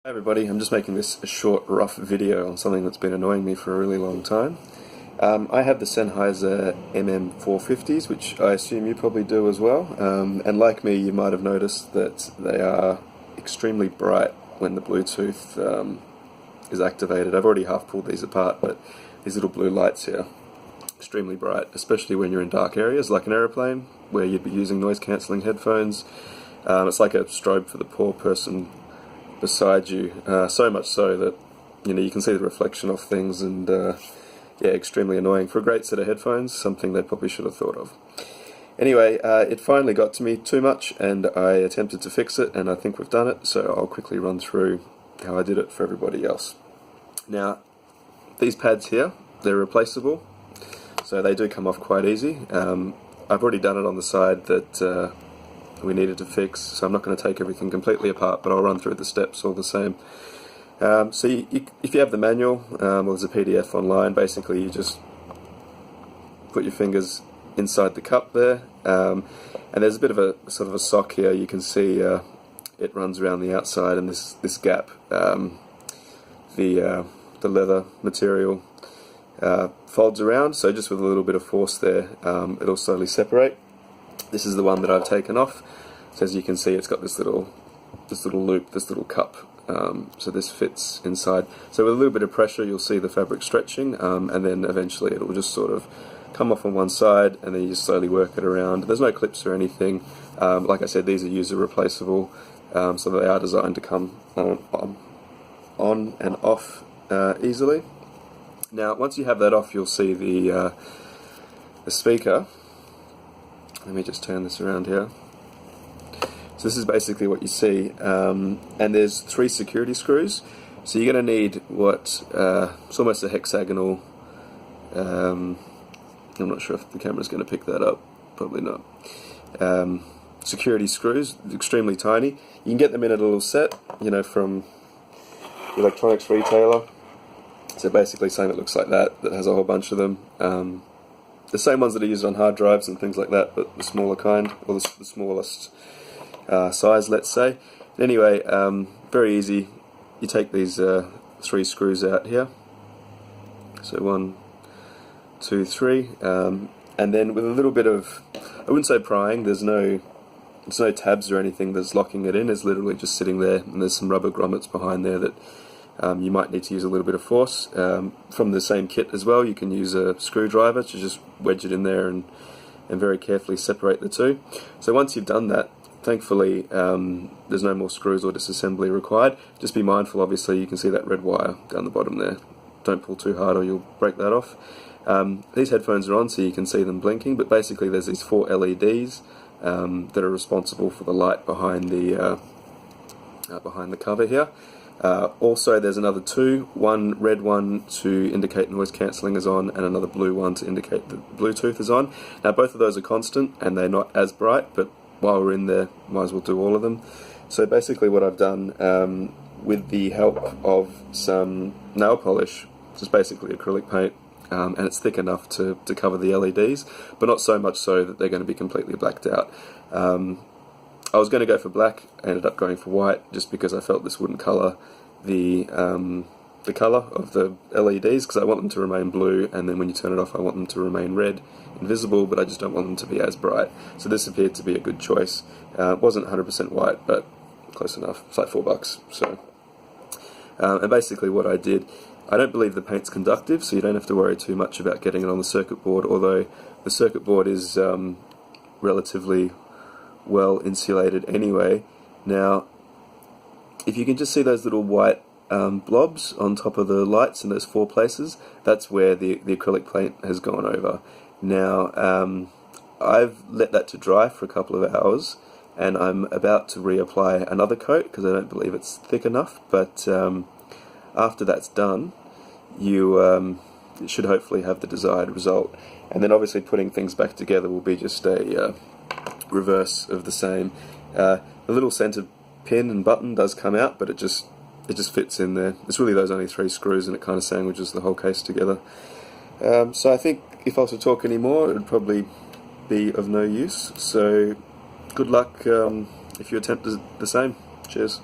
Hi everybody, I'm just making this a short, rough video on something that's been annoying me for a really long time. I have the Sennheiser mm-450s, which I assume you probably do as well, and like me you might have noticed that they are extremely bright when the Bluetooth is activated. I've already half pulled these apart, but these little blue lights here, extremely bright, especially when you're in dark areas like an aeroplane where you'd be using noise cancelling headphones. It's like a strobe for the poor person beside you, so much so that you can see the reflection of things, and yeah, extremely annoying for a great set of headphones, something they probably should have thought of. Anyway, it finally got to me too much and I attempted to fix it, and I think we've done it, so I'll quickly run through how I did it for everybody else. Now, these pads here, they're replaceable, so they do come off quite easy. I've already done it on the side that we needed to fix, so I'm not going to take everything completely apart, but I'll run through the steps all the same. So if you have the manual, or there's a PDF online, basically you just put your fingers inside the cup there, and there's a bit of a sort of a sock here. You can see it runs around the outside, and this gap, the leather material folds around, so just with a little bit of force there, it'll slowly separate. This is the one that I've taken off. So as you can see, it's got this little loop, this little cup. So this fits inside. So with a little bit of pressure, you'll see the fabric stretching, and then eventually it will just sort of come off on one side, and then you just slowly work it around. There's no clips or anything. Like I said, these are user replaceable, so they are designed to come on and off easily. Now, once you have that off, you'll see the speaker. Let me just turn this around here. So this is basically what you see, and there's 3 security screws. So you're going to need what, it's almost a hexagonal, I'm not sure if the camera's going to pick that up, probably not. Security screws, extremely tiny. You can get them in a little set, from the electronics retailer. So basically something that looks like that has a whole bunch of them. The same ones that are used on hard drives and things like that, but the smaller kind, or the smallest size, let's say. Anyway, very easy. You take these 3 screws out here. So 1, 2, 3, and then with a little bit of, I wouldn't say prying. There's no tabs or anything that's locking it in. It's literally just sitting there, and there's some rubber grommets behind there that you might need to use a little bit of force. From the same kit as well, you can use a screwdriver to just wedge it in there and very carefully separate the two. So once you've done that, thankfully there's no more screws or disassembly required. Just be mindful, obviously, you can see that red wire down the bottom there. Don't pull too hard or you'll break that off. These headphones are on, so you can see them blinking, but basically there's these 4 LEDs that are responsible for the light behind the cover here. Also there's another 2, one red one to indicate noise cancelling is on, and another blue one to indicate that Bluetooth is on. Now both of those are constant and they're not as bright, but while we're in there, might as well do all of them. So basically what I've done, with the help of some nail polish, which is basically acrylic paint, and it's thick enough to cover the LEDs, but not so much so that they're going to be completely blacked out. I was going to go for black, I ended up going for white, just because I felt this wouldn't colour the colour of the LEDs, because I want them to remain blue, and then when you turn it off I want them to remain red, invisible, but I just don't want them to be as bright. So this appeared to be a good choice. It wasn't 100% white, but close enough. It's like $4. So, and basically what I did, I don't believe the paint's conductive, so you don't have to worry too much about getting it on the circuit board, although the circuit board is relatively well insulated anyway. Now, if you can just see those little white blobs on top of the lights in those 4 places, that's where the acrylic paint has gone over. Now, I've let that to dry for a couple of hours, and I'm about to reapply another coat because I don't believe it's thick enough, but after that's done, you should hopefully have the desired result. And then obviously putting things back together will be just a reverse of the same. The little centre pin and button does come out, but it just fits in there. It's really those only 3 screws, and it kind of sandwiches the whole case together. So I think if I was to talk anymore, it would probably be of no use. So good luck if you attempt the same. Cheers.